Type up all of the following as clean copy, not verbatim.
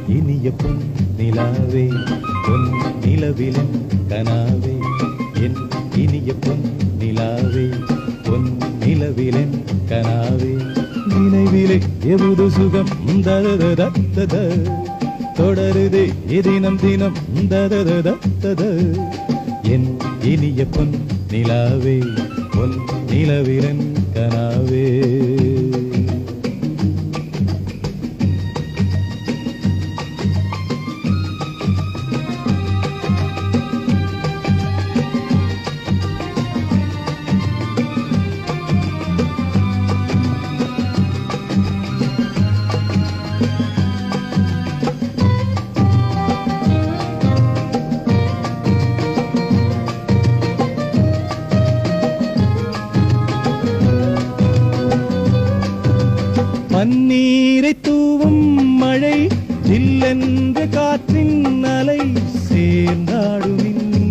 இனிய பொன் நிலாவே பொன் நிலவிலன் கனாவே என் இனிய பொன் நிலாவே பொன் நிலவிலன் கனாவே நினைவிலே எவது சுகம் தததததத தொடருதே தினம் தினம் தததததத என் இனிய பொன் நிலாவே பொன் நிலவிலன் கனாவே பன்னீரை தூவும் மழை ஜில்லென்ற காற்றின் அலை சேர்ந்தாடும்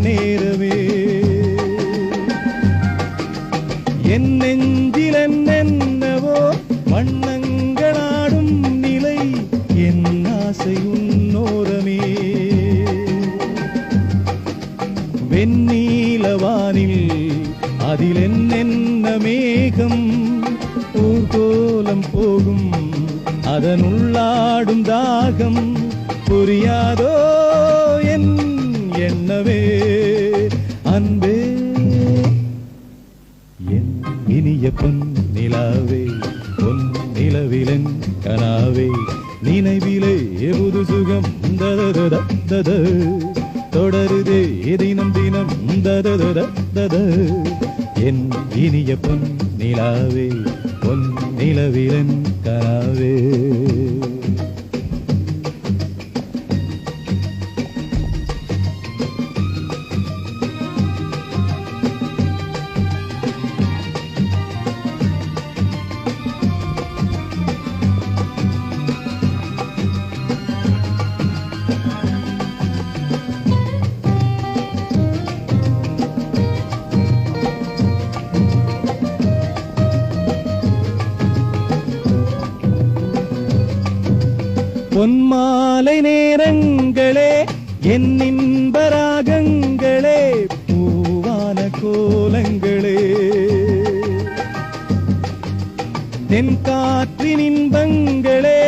நேரமே என் நெஞ்சில் என்னென்னவோ வண்ணங்களாடும் நிலை என் ஆசை உன்னோரமே வெண்ணீலவானில் அதில் என்னென்ன மேகம் ஊர்கோலம் போகும் அதனுள்ளாடும் தாகம் புரியாதோ என் என்னவே அன்பே என் இனிய பொன் நிலாவே பொன் நிலவிலன் கனாவே நினைவிலே எவது சுகம் தததததத தொடருதே தினம் தினம் தததததத என் இனிய பொன் நிலாவே பொன் நிலவிலன் கனாவே பொன்மாலை நேரங்களே என் இன்பராகங்களே பூவான கோலங்களே தென் காற்றின் இன்பங்களே